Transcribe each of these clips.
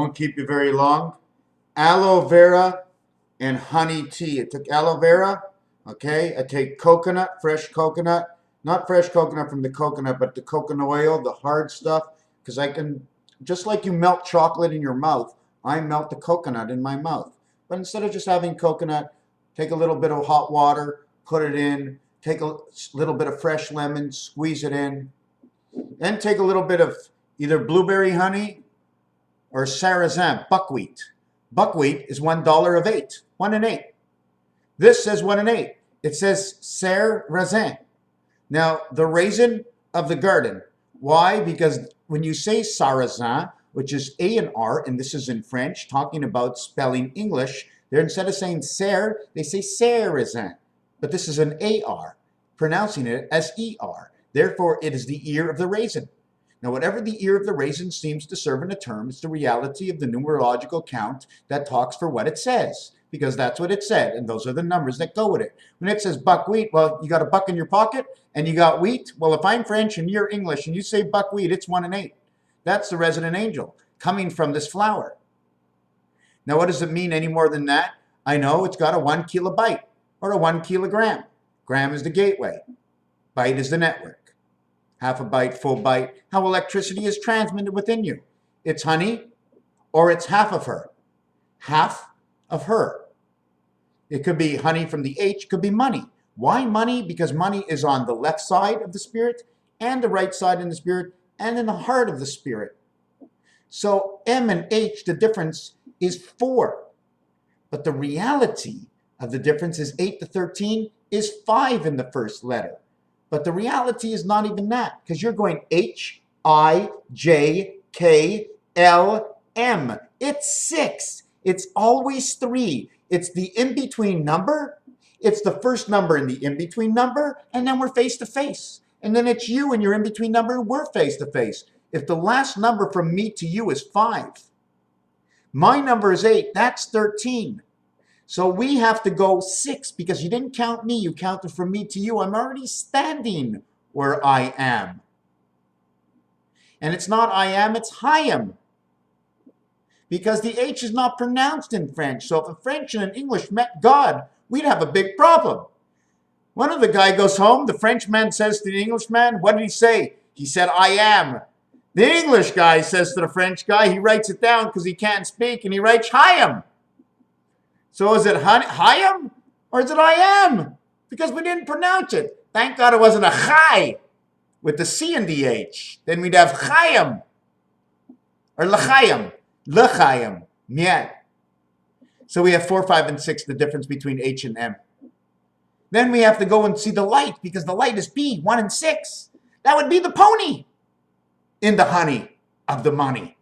won't keep you very long. Aloe vera and honey tea. I took aloe vera, okay? I take coconut, fresh coconut. Not fresh coconut from the coconut, but the coconut oil, the hard stuff. Because I can, just like you melt chocolate in your mouth, I melt the coconut in my mouth. But instead of just having coconut, take a little bit of hot water, put it in, take a little bit of fresh lemon, squeeze it in. Then take a little bit of either blueberry honey or sarrasin, buckwheat. Buckwheat is $1 of 8, 1 and 8. This says 1 and 8. It says sarrasin. Now, the raisin of the garden. Why? Because when you say sarrasin, which is A and R, and this is in French, talking about spelling English, they're instead of saying ser, they say sarrasin. But this is an AR, pronouncing it as ER. Therefore, it is the ear of the raisin. Now, whatever the ear of the raisin seems to serve in a term, it's the reality of the numerological count that talks for what it says, because that's what it said, and those are the numbers that go with it. When it says buckwheat, well, you got a buck in your pocket, and you got wheat. Well, if I'm French and you're English, and you say buckwheat, it's 1 and 8. That's the resident angel coming from this flower. Now, what does it mean any more than that? I know it's got a 1 kilobyte, or a 1 kilogram. Gram is the gateway. Byte is the network. Half a byte, full byte. How electricity is transmitted within you. It's honey, or it's half of her. Half of her. It could be honey from the H, could be money. Why money? Because money is on the left side of the spirit, and the right side in the spirit, and in the heart of the spirit. So M and H, the difference is 4. But the reality of the difference is 8 to 13 is 5 in the first letter. But the reality is not even that, because you're going H, I, J, K, L, M. It's 6. It's always 3. It's the in-between number. It's the first number in the in-between number, and then we're face-to-face. And then it's you and your in-between number, and we're face-to-face. If the last number from me to you is 5, my number is 8, that's 13. So we have to go 6 because you didn't count me, you counted from me to you. I'm already standing where I am. And it's not I am, it's Hayam. Because the H is not pronounced in French. So if a French and an English met God, we'd have a big problem. One of the guy goes home, the Frenchman says to the Englishman, what did he say? He said, I am. The English guy says to the French guy, he writes it down because he can't speak, and he writes Hayam. So is it Hayam or is it I am? Because we didn't pronounce it. Thank God it wasn't a Chai with the C and the H. Then we'd have Chayam or L'chayam. L'chayam. Miet. So we have 4, 5, and 6, the difference between H and M. Then we have to go and see the light because the light is B, 1 and 6. That would be the pony in the honey of the money.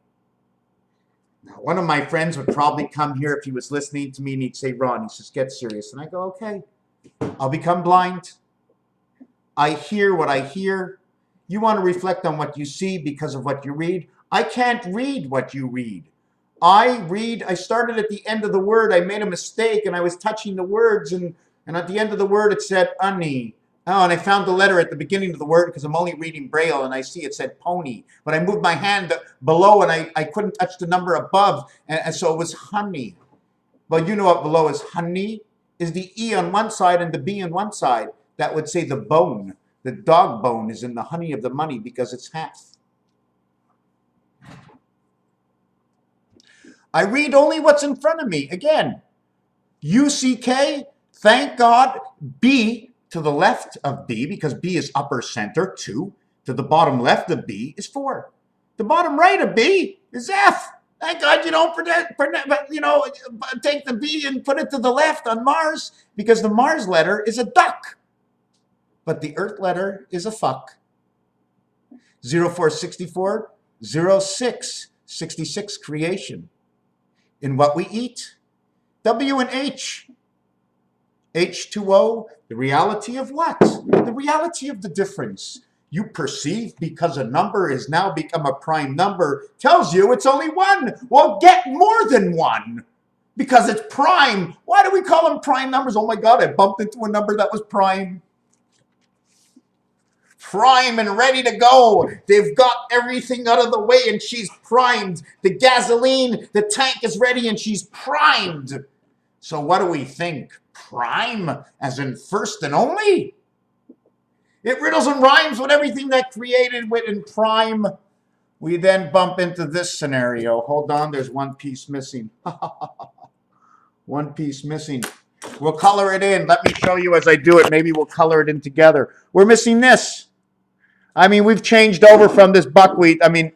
Now, one of my friends would probably come here if he was listening to me and he'd say, Ron, he says, get serious. And I go, okay, I'll become blind. I hear what I hear. You want to reflect on what you see because of what you read. I can't read what you read. I started at the end of the word. I made a mistake and I was touching the words and at the end of the word it said ani. Oh, and I found the letter at the beginning of the word because I'm only reading Braille and I see it said pony. But I moved my hand below and I couldn't touch the number above. And so it was honey. Well, you know what below is honey? Is the E on one side and the B on one side. That would say the bone. The dog bone is in the honey of the money because it's half. I read only what's in front of me. Again, UCK, thank God, B to the left of B, because B is upper center, 2. To the bottom left of B is 4. The bottom right of B is F. Thank God you don't take the B and put it to the left on Mars, because the Mars letter is a duck. But the Earth letter is a fuck. 0464, 0666 creation. In what we eat, W and H. H2O, the reality of what? The reality of the difference. You perceive because a number has now become a prime number, tells you it's only 1. Well, get more than 1 because it's prime. Why do we call them prime numbers? Oh my God, I bumped into a number that was prime. prime and ready to go. They've got everything out of the way and she's primed. The gasoline, the tank is ready and she's primed. So what do we think? Prime as in first and only? It riddles and rhymes with everything that created with in prime. We then bump into this scenario. Hold on, there's one piece missing. One piece missing. We'll color it in. Let me show you as I do it. Maybe we'll color it in together. We're missing this. I mean, we've changed over from this buckwheat. I mean,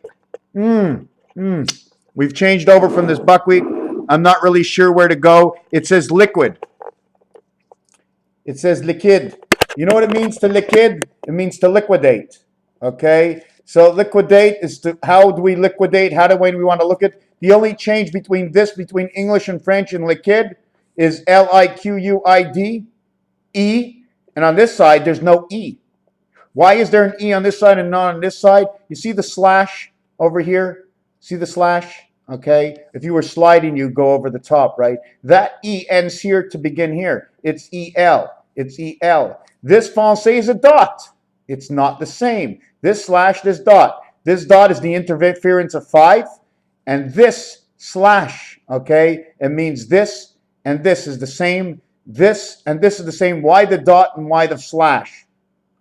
we've changed over from this buckwheat. I'm not really sure where to go. It says liquid. It says liquid. You know what it means to liquid? It means to liquidate. Okay? So liquidate is to, how do we liquidate? How do we want to look at? The only change between English and French and liquid is L-I-Q-U-I-D, E. And on this side, there's no E. Why is there an E on this side and not on this side? You see the slash over here? See the slash? Okay? If you were sliding, you'd go over the top, right? That E ends here to begin here. It's E-L. It's E-L. This français is a dot. It's not the same. This slash, this dot. This dot is the interference of 5. And this slash, okay, it means this and this is the same. This and this is the same. Why the dot and why the slash?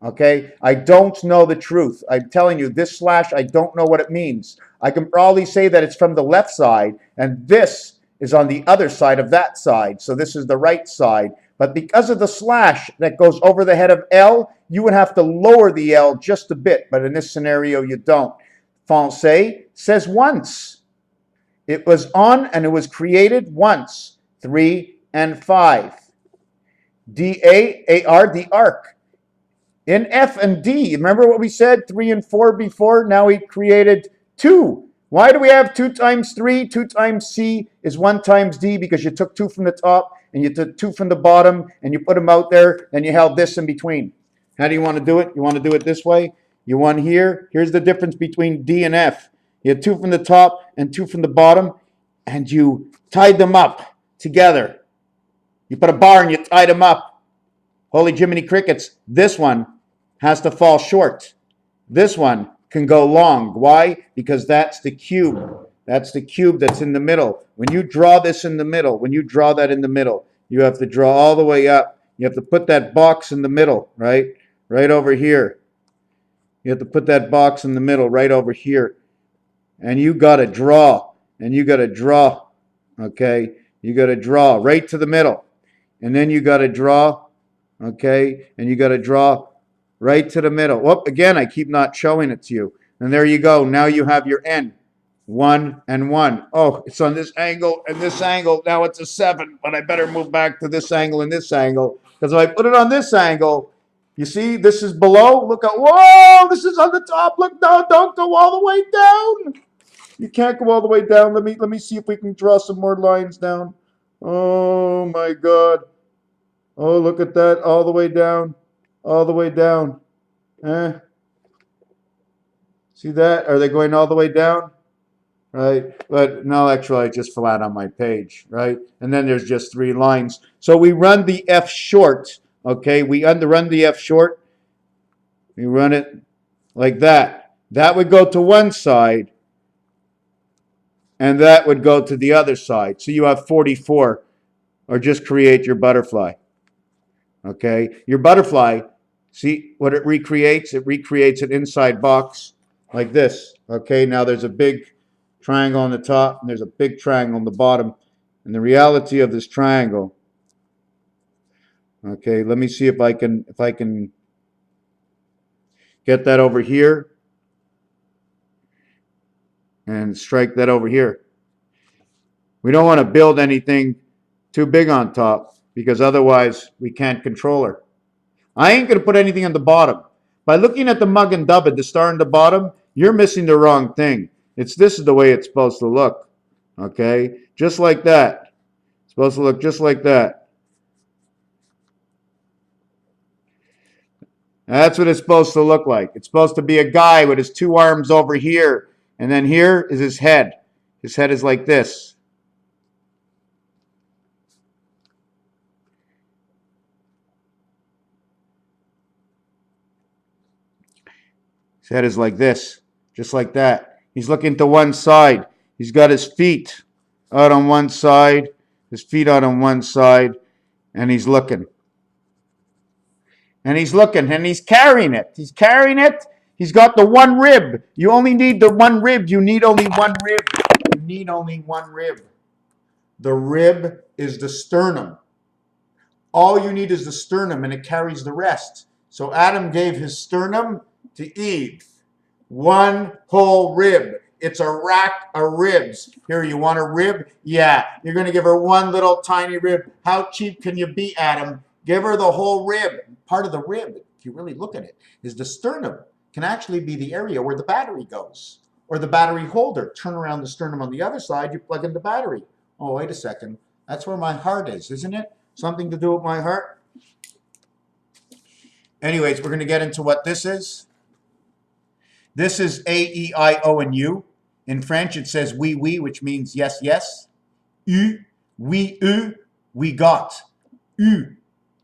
Okay, I don't know the truth. I'm telling you, this slash, I don't know what it means. I can probably say that it's from the left side, and this is on the other side of that side. So this is the right side. But because of the slash that goes over the head of L, you would have to lower the L just a bit. But in this scenario, you don't. Français says once. It was on and it was created once. 3 and 5. D-A-A-R, the arc. In F and D, remember what we said? 3 and 4 before? Now we created 2. Why do we have 2 times 3? 2 times C is 1 times D because you took 2 from the top and you took 2 from the bottom and you put them out there and you held this in between. How do you want to do it? You want to do it this way? You want here? Here's the difference between D and F. You had 2 from the top and 2 from the bottom and you tied them up together. You put a bar and you tied them up. Holy Jiminy Crickets, this one has to fall short. This one can go long. Why? Because that's the cube. That's the cube that's in the middle. When you draw this in the middle, when you draw that in the middle, you have to draw all the way up. You have to put that box in the middle, right? Right over here. You have to put that box in the middle right over here. And you got to draw. And you got to draw. Okay? You got to draw right to the middle. And then you got to draw. Okay? And you got to draw right to the middle. Whoop, again, I keep not showing it to you. And there you go. Now you have your N. 1 and 1. Oh, it's on this angle and this angle. Now it's a 7, but I better move back to this angle and this angle. Because if I put it on this angle, you see, this is below. Look at, whoa, this is on the top. Look down, don't go all the way down. You can't go all the way down. Let me see if we can draw some more lines down. Oh my God. Oh, look at that. All the way down. All the way down. See that? Are they going all the way down? Right? But no, actually, I just flat on my page, right? And then there's just 3 lines. So we run the F short, okay? We run the F short. We run it like that. That would go to one side, and that would go to the other side. So you have 44, or just create your butterfly, okay? Your butterfly, see what it recreates? It recreates an inside box like this, okay? Now there's a big triangle on the top and there's a big triangle on the bottom. And the reality of this triangle, okay, let me see if I can get that over here and strike that over here. We don't want to build anything too big on top because otherwise we can't control her. I ain't going to put anything on the bottom. By looking at the mug and dubbed, the star on the bottom, you're missing the wrong thing. This is the way it's supposed to look. Okay? Just like that. It's supposed to look just like that. That's what it's supposed to look like. It's supposed to be a guy with his 2 arms over here. And then here is his head. His head is like this. His head is like this, just like that. He's looking to one side. He's got his feet out on one side, his feet out on one side, and he's looking. And he's looking, and he's carrying it. He's carrying it. He's got the one rib. You only need the one rib. You need only one rib. You need only one rib. The rib is the sternum. All you need is the sternum, and it carries the rest. So Adam gave his sternum to Eve. One whole rib. It's a rack of ribs. Here, you want a rib? Yeah. You're going to give her one little tiny rib. How cheap can you be, Adam? Give her the whole rib. Part of the rib, if you really look at it, is the sternum. Can actually be the area where the battery goes, or the battery holder. Turn around the sternum on the other side, you plug in the battery. Oh, wait a second. That's where my heart is, isn't it? Something to do with my heart? Anyways, we're going to get into what this is. This is A, E, I, O, and U. In French, it says oui, oui, which means yes, yes. U, oui, we got. U,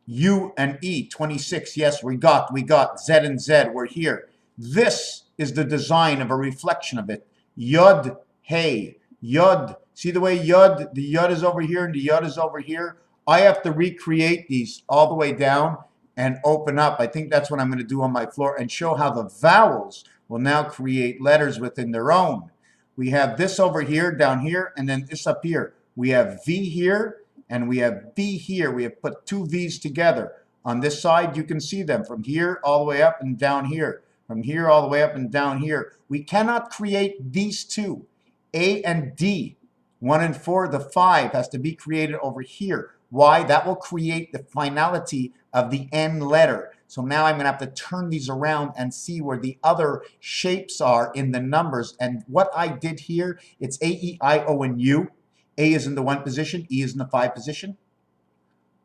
U and E, 26, yes, we got. Z and Z, we're here. This is the design of a reflection of it. Yod, hey, Yod. See the way Yod, the Yod is over here and the Yod is over here? I have to recreate these all the way down and open up. I think that's what I'm going to do on my floor and show how the vowels will now create letters within their own. We have this over here, down here, and then this up here. We have V here, and we have B here. We have put two V's together. On this side, you can see them from here all the way up and down here. From here all the way up and down here. We cannot create these two. A and D, 1 and 4, the 5 has to be created over here. Why? That will create the finality of the N letter. So now I'm going to have to turn these around and see where the other shapes are in the numbers. And what I did here, it's A, E, I, O, and U. A is in the 1 position, E is in the 5 position.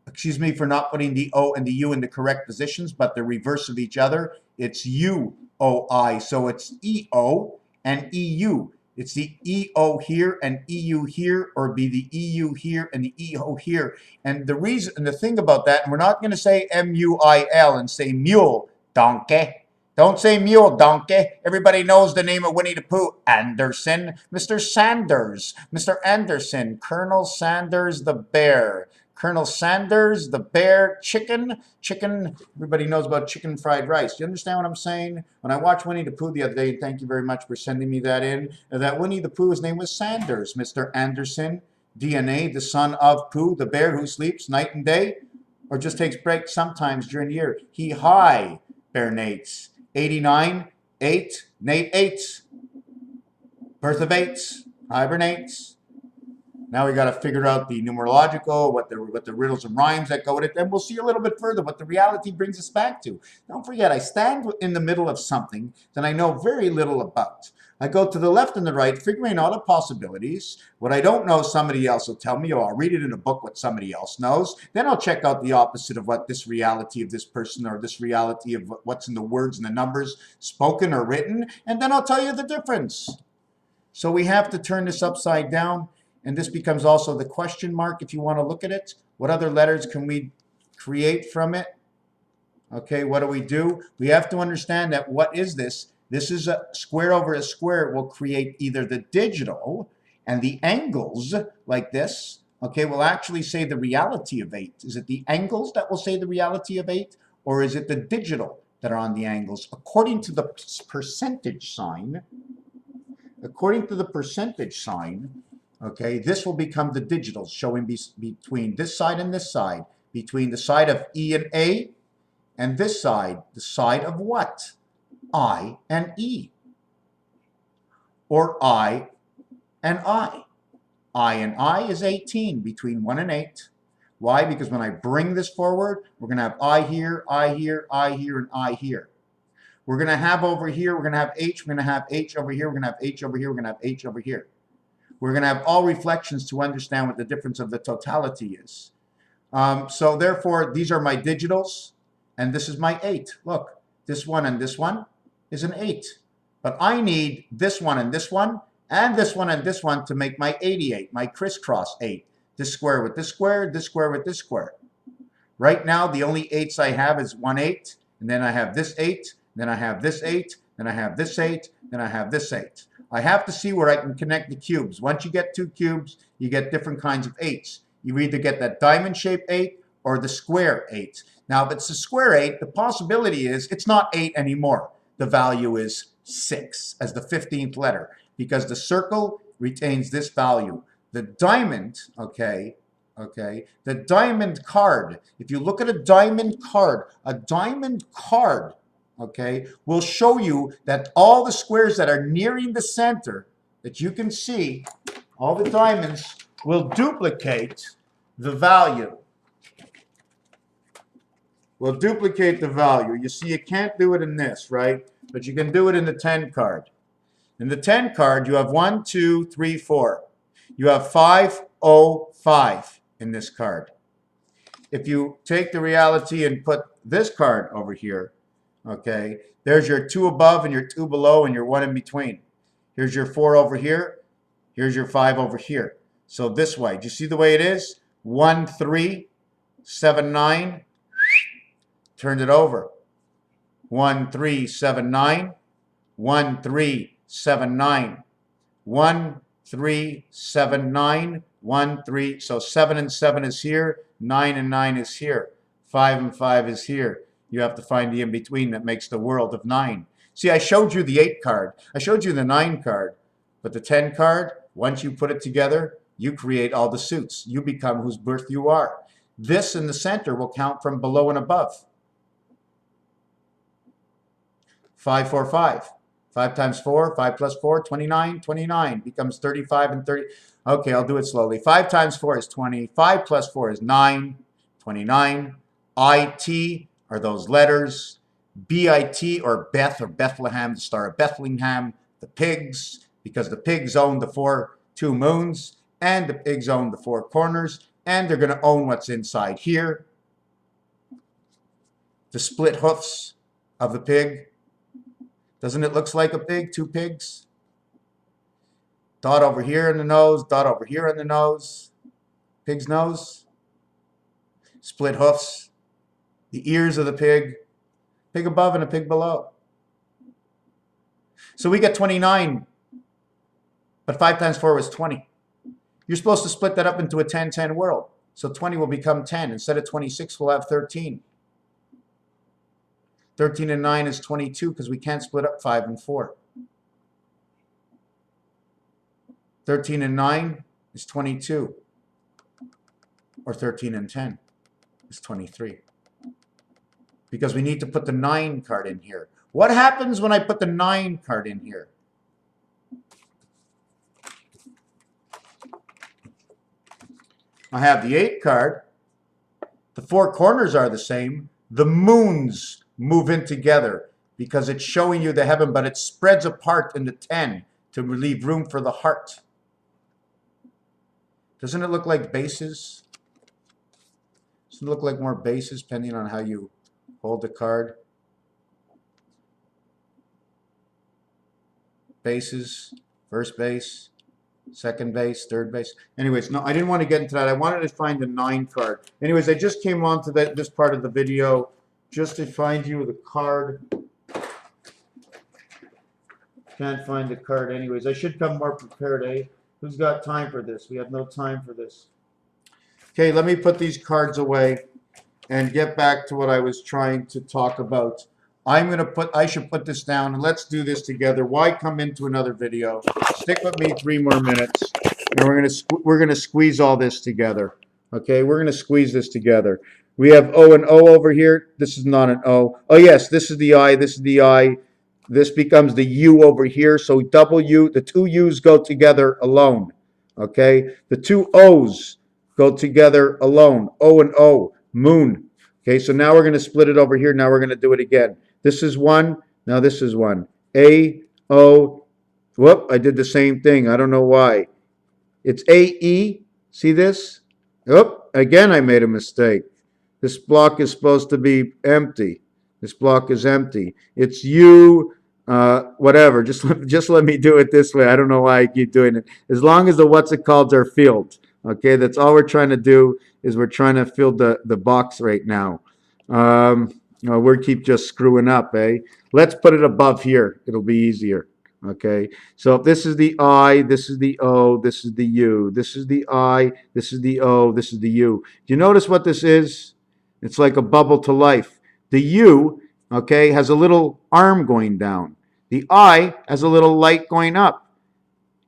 Excuse me for not putting the O and the U in the correct positions, but the reverse of each other. It's U, O, I. So it's E, O and E, U. It's the E-O here and E-U here, or be the E-U here and the E-O here. And the reason, and the thing about that, and we're not going to say M-U-I-L and say mule, donkey. Don't say mule, donkey. Everybody knows the name of Winnie the Pooh. Anderson, Mr. Sanders, Mr. Anderson, Colonel Sanders the bear. Colonel Sanders, the bear, chicken. Everybody knows about chicken fried rice. Do you understand what I'm saying? When I watched Winnie the Pooh the other day, and thank you very much for sending me that in, that Winnie the Pooh's name was Sanders, Mr. Anderson, DNA, the son of Pooh, the bear who sleeps night and day, or just takes breaks sometimes during the year. He high, bear Nates. 89, 8, Nate 8. Birth of 8, hibernates. Now we got to figure out the numerological, what the riddles and rhymes that go with it. Then we'll see a little bit further what the reality brings us back to. Don't forget, I stand in the middle of something that I know very little about. I go to the left and the right, figuring out the possibilities. What I don't know, somebody else will tell me, or I'll read it in a book what somebody else knows. Then I'll check out the opposite of what this reality of this person, or this reality of what's in the words and the numbers, spoken or written, and then I'll tell you the difference. So we have to turn this upside down. And this becomes also the question mark if you want to look at it. What other letters can we create from it? Okay, what do? We have to understand that what is this? This is a square over a square. It will create either the digital, and the angles like this, okay, will actually say the reality of 8. Is it the angles that will say the reality of 8? Or is it the digital that are on the angles? According to the percentage sign, okay, this will become the digital, showing between this side and this side, between the side of E and A, and this side, the side of what? I and E, or I and I. I and I is 18, between 1 and 8. Why? Because when I bring this forward, we're going to have I here, I here, I here, and I here. We're going to have over here, we're going to have H, we're going to have H over here, we're going to have H over here, we're going to have H over here. We're going to have all reflections to understand what the difference of the totality is. So therefore, these are my digitals, and this is my 8. Look, this one and this one is an 8. But I need this one and this one, and this one and this one to make my 88, my crisscross 8. This square with this square, this square with this square. Right now, the only 8s I have is 1 8, and then I have this 8, then I have this 8, then I have this 8, then I have this 8. I have to see where I can connect the cubes. Once you get 2 cubes, you get different kinds of 8s. You either get that diamond-shaped 8 or the square 8. Now, if it's a square 8, the possibility is it's not 8 anymore. The value is 6 as the 15th letter because the circle retains this value. The diamond, the diamond card, if you look at a diamond card, will show you that all the squares that are nearing the center that you can see, all the diamonds will duplicate the value. Will duplicate the value. You see, you can't do it in this, right? But you can do it in the 10 card. In the 10 card, you have 1, 2, 3, 4. You have 5, 0, 5 in this card. If you take the reality and put this card over here, okay, there's your 2 above and your 2 below and your 1 in between. Here's your 4 over here. Here's your 5 over here. So this way, do you see the way it is? 1, 3, 7, 9. Turned it over. 1, 3, 7, 9. 1, 3, 7, 9. 1, 3, 7, 9. 1, 3. So 7 and 7 is here. 9 and 9 is here. 5 and 5 is here. You have to find the in-between that makes the world of 9. See, I showed you the 8 card. I showed you the 9 card. But the 10 card, once you put it together, you create all the suits. You become whose birth you are. This in the center will count from below and above. 5, 4, 5. 5 times 4, 5 plus 4, 29. 29 becomes 35 and 30. Okay, I'll do it slowly. 5 times 4 is 20. 5 plus 4 is 9. 29. IT are those letters. BIT or Beth or Bethlehem, the Star of Bethlehem. The pigs, because the pigs own the 2 moons. And the pigs own the 4 corners. And they're going to own what's inside here. The split hoofs of the pig. Doesn't it look like a pig? 2 pigs. Dot over here in the nose. Dot over here in the nose. Pig's nose. Split hoofs. The ears of the pig. Pig above and a pig below. So we get 29. But 5 times 4 was 20. You're supposed to split that up into a 10-10 world. So 20 will become 10. Instead of 26, we'll have 13. 13 and 9 is 22 because we can't split up 5 and 4. 13 and 9 is 22. Or 13 and 10 is 23. Because we need to put the 9 card in here. What happens when I put the 9 card in here? I have the 8 card. The 4 corners are the same. The moons move in together because it's showing you the heaven, but it spreads apart into 10 to leave room for the heart. Doesn't it look like bases? Doesn't it look like more bases depending on how you hold the card? Bases, first base, second base, third base. Anyways, no, I didn't want to get into that. I wanted to find the 9 card. Anyways, I just came on to this part of the video just to find you the card. Can't find the card anyways. I should come more prepared, eh? Who's got time for this? We have no time for this. Okay, let me put these cards away and get back to what I was trying to talk about. I should put this down and let's do this together. Why come into another video? Stick with me 3 more minutes and we're gonna squeeze all this together. Okay, we're gonna squeeze this together. We have O and O over here. This is not an O. Oh yes, this is the I, this is the I. This becomes the U over here. So double U, the 2 U's go together alone. Okay, the 2 O's go together alone. O and O, moon. Okay, so now we're gonna split it over here. Now we're gonna do it again. This is 1, now this is 1. A, O, whoop, I did the same thing. I don't know why. It's A-E, see this? Whoop, again I made a mistake. This block is supposed to be empty. This block is empty. It's U, whatever. Just let me do it this way. I don't know why I keep doing it. As long as the what's it called are filled. Okay, that's all we're trying to do is we're trying to fill the box right now. We keep just screwing up, eh? Let's put it above here. It'll be easier. Okay. So if this is the I, this is the O, this is the U. This is the I, this is the O, this is the U. Do you notice what this is? It's like a bubble to life. The U, okay, has a little arm going down. The I has a little light going up.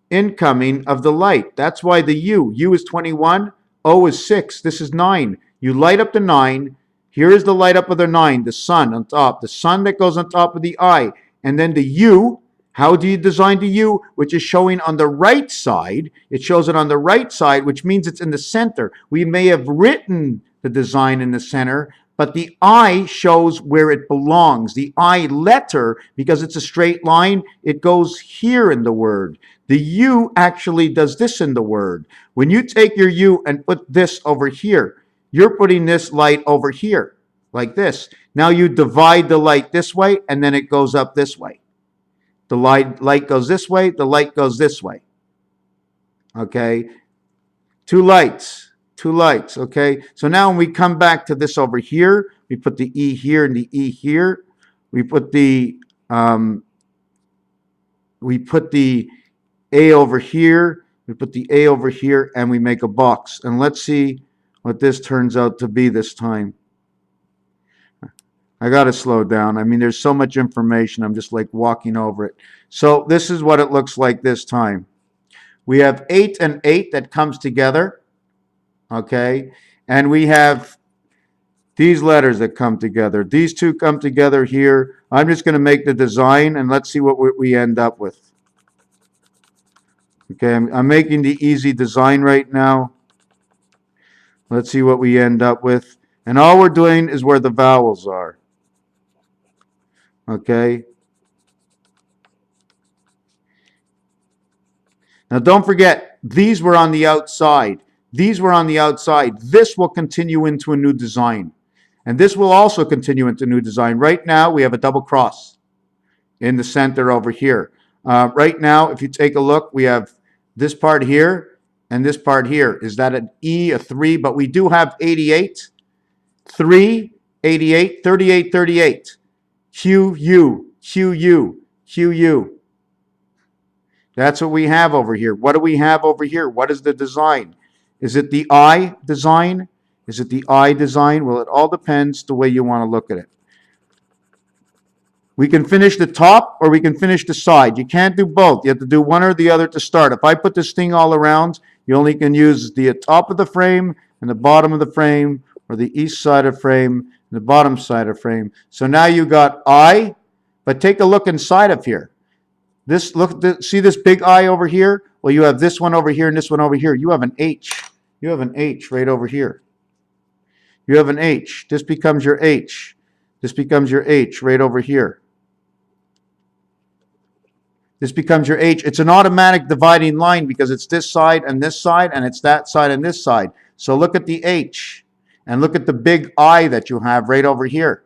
Incoming of the light. That's why the U is 21, O is 6, this is 9. You light up the 9. Here is the light up of the 9, the sun on top, the sun that goes on top of the I. And then the U, how do you design the U? Which is showing on the right side. It shows it on the right side, which means it's in the center. We may have written the design in the center, but the I shows where it belongs. The I letter, because it's a straight line, it goes here in the word. The U actually does this in the word. When you take your U and put this over here, you're putting this light over here, like this. Now you divide the light this way, and then it goes up this way. The light goes this way, the light goes this way. Okay? Two lights, okay? So now when we come back to this over here, we put the E here and the E here. We put the A over here, we put the A over here, and we make a box. And let's see what this turns out to be this time. I got to slow down. I mean, there's so much information. I'm just like walking over it. So this is what it looks like this time. We have 8 and 8 that comes together, okay? And we have these letters that come together. These two come together here. I'm just going to make the design, and let's see what we end up with. Okay, I'm making the easy design right now. Let's see what we end up with. And all we're doing is where the vowels are. Okay. Now don't forget, these were on the outside. These were on the outside. This will continue into a new design. And this will also continue into a new design. Right now, we have a double cross in the center over here. Right now, if you take a look, we have this part here and this part here. Is that an E, a 3? But we do have 88, 3, 88, 38, 38. Q, U, Q, U, Q, U. That's what we have over here. What do we have over here? What is the design? Is it the I design? Is it the I design? Well, it all depends the way you want to look at it. We can finish the top or we can finish the side. You can't do both. You have to do one or the other to start. If I put this thing all around, you only can use the top of the frame and the bottom of the frame, or the east side of frame and the bottom side of frame. So now you got I, but take a look inside of here. See this big I over here? Well, you have this one over here and this one over here. You have an H. You have an H right over here. You have an H. This becomes your H. This becomes your H right over here. This becomes your H. It's an automatic dividing line because it's this side, and it's that side and this side. So look at the H and look at the big I that you have right over here.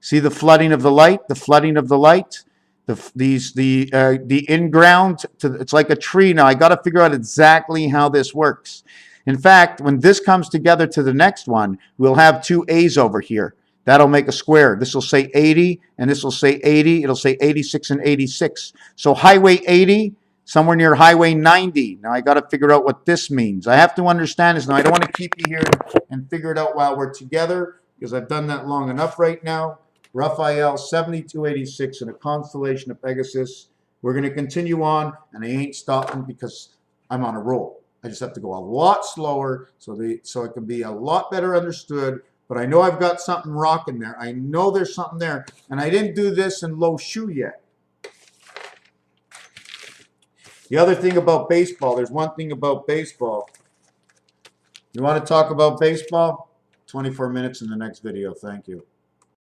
See the flooding of the light? The flooding of the light? The in-ground, it's like a tree. Now I got to figure out exactly how this works. In fact, when this comes together to the next one, we'll have two A's over here. That'll make a square. This will say 80, and this will say 80. It'll say 86 and 86. So Highway 80, somewhere near Highway 90. Now I got to figure out what this means. I have to understand this. Now I don't want to keep you here and figure it out while we're together, because I've done that long enough right now. Raphael 7286 in a constellation of Pegasus. We're going to continue on, and I ain't stopping because I'm on a roll. I just have to go a lot slower so it can be a lot better understood. But I know I've got something rocking there. I know there's something there. And I didn't do this in low shu yet. The other thing about baseball, there's one thing about baseball. You want to talk about baseball? 24 minutes in the next video. Thank you.